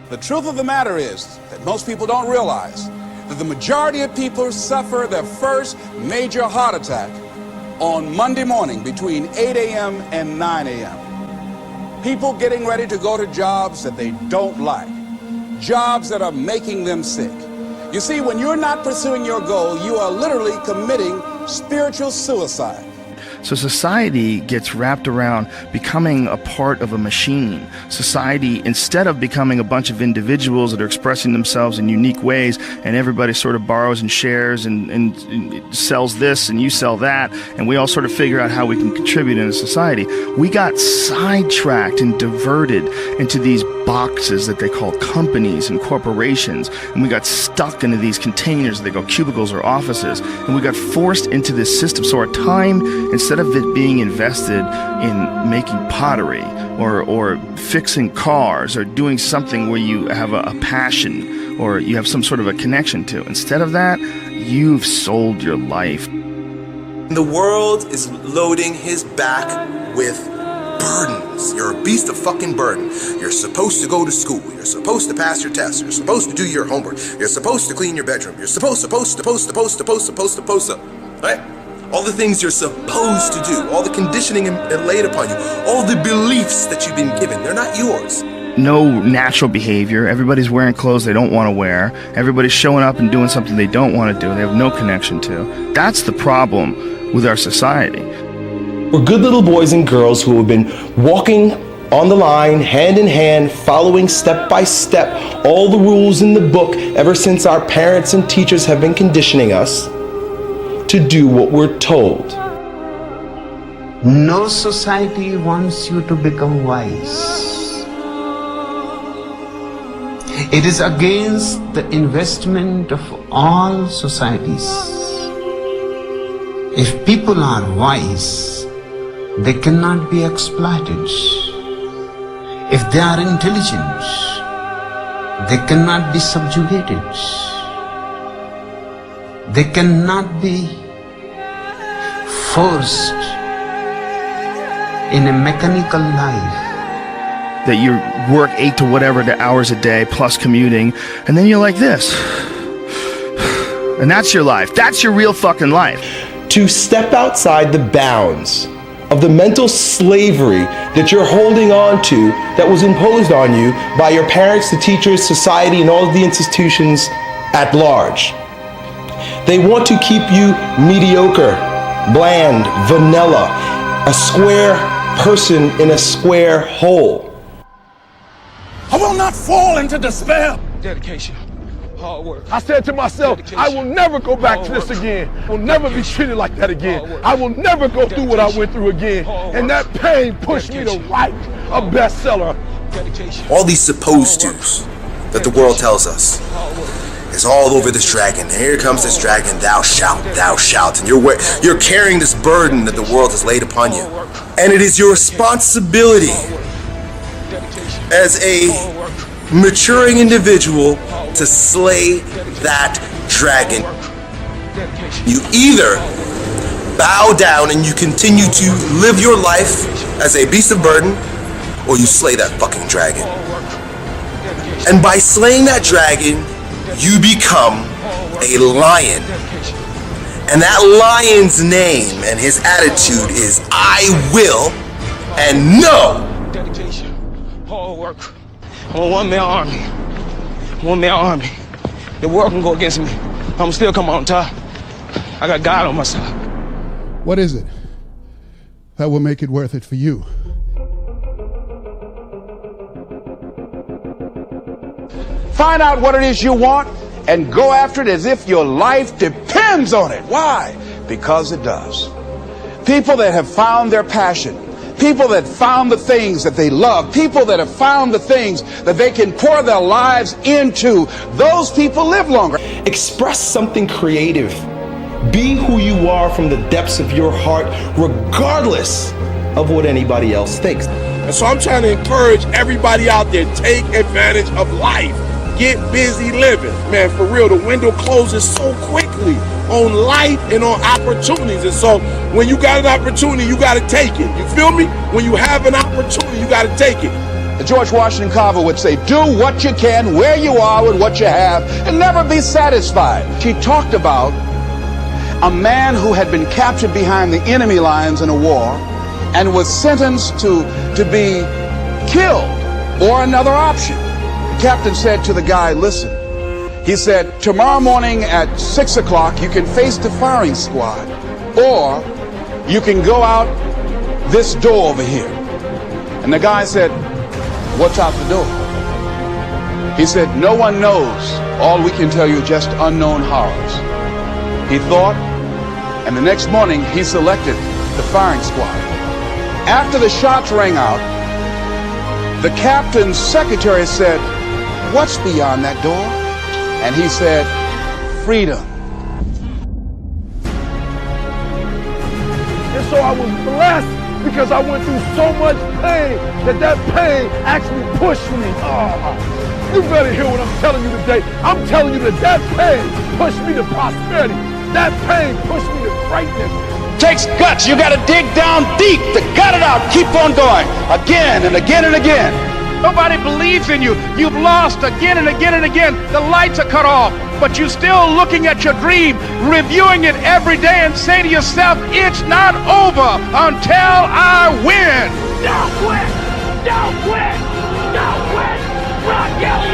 The truth of the matter is that most people don't realize that the majority of people suffer their first major heart attack on Monday morning between 8 a.m. and 9 a.m. People getting ready to go to jobs that they don't like, jobs that are making them sick. You see, when you're not pursuing your goal, you are literally committing spiritual suicide. So society gets wrapped around becoming a part of a machine. Society, instead of becoming a bunch of individuals that are expressing themselves in unique ways, and everybody sort of borrows and shares and sells this and you sell that, and we all sort of figure out how we can contribute in a society, we got sidetracked and diverted into these boxes that they call companies and corporations, and we got stuck into these containers that they call cubicles or offices, and we got forced into this system. So our time, instead of it being invested in making pottery or fixing cars or doing something where you have a passion or you have some sort of a connection to, instead of that, you've sold your life. The world is loading his back with burdens. You're a beast of fucking burden. You're supposed to go to school. You're supposed to pass your tests. You're supposed to do your homework. You're supposed to clean your bedroom. You're supposed, right? All the things you're supposed to do, all the conditioning laid upon you, all the beliefs that you've been given, they're not yours. No natural behavior. Everybody's wearing clothes they don't want to wear. Everybody's showing up and doing something they don't want to do. They have no connection to. That's the problem with our society. We're good little boys and girls who have been walking on the line, hand in hand, following step by step all the rules in the book ever since our parents and teachers have been conditioning us to do what we're told. No society wants you to become wise. It is against the investment of all societies. If people are wise, they cannot be exploited. If they are intelligent, they cannot be subjugated. They cannot be forced in a mechanical life. That you work 8 to whatever the hours a day plus commuting, and then you're like this. And that's your life. That's your real fucking life. To step outside the bounds of the mental slavery that you're holding on to that was imposed on you by your parents, the teachers, society, and all of the institutions at large. They want to keep you mediocre, bland, vanilla, a square person in a square hole. I will not fall into despair. Dedication, hard work. I said to myself, I will never go back to this again. I will never be treated like that again. I will never go through what I went through again. And that pain pushed me to write a bestseller. All these supposed tos that the world tells us is all over this dragon. And here comes this dragon, thou shalt, and you're carrying this burden that the world has laid upon you. And it is your responsibility as a maturing individual to slay that dragon. You either bow down and you continue to live your life as a beast of burden, or you slay that fucking dragon. And by slaying that dragon, you become a lion. And that lion's name and his attitude is I will and no. Dedication, hard work. I'm a one-man army. One-man army. The world can go against me. I'm still come on top. I got God on my side. What is it that will make it worth it for you? Find out what it is you want and go after it as if your life depends on it. Why? Because it does. People that have found their passion, people that found the things that they love, people that have found the things that they can pour their lives into, those people live longer. Express something creative. Be who you are from the depths of your heart, regardless of what anybody else thinks. And so I'm trying to encourage everybody out there, take advantage of life. Get busy living. Man, for real, the window closes so quickly on life and on opportunities. And so when you got an opportunity, you got to take it. You feel me? When you have an opportunity, you got to take it. George Washington Carver would say, do what you can, where you are, with what you have, and never be satisfied. She talked about a man who had been captured behind the enemy lines in a war and was sentenced to be killed or another option. The captain said to the guy, listen, he said, tomorrow morning at 6 o'clock, you can face the firing squad, or you can go out this door over here. And the guy said, what's out the door? He said, no one knows. All we can tell you is just unknown horrors. He thought, and the next morning he selected the firing squad. After the shots rang out, the captain's secretary said, what's beyond that door? And he said, freedom. And so I was blessed because I went through so much pain that pain actually pushed me. Oh, you better hear what I'm telling you today. I'm telling you that pain pushed me to prosperity. That pain pushed me to greatness. Takes guts. You got to dig down deep to gut it out. Keep on going again and again and again. Nobody believes in you. You've lost again and again and again. The lights are cut off, but you're still looking at your dream, reviewing it every day and say to yourself, it's not over until I win. Don't quit! Don't quit! Don't quit! Rock out!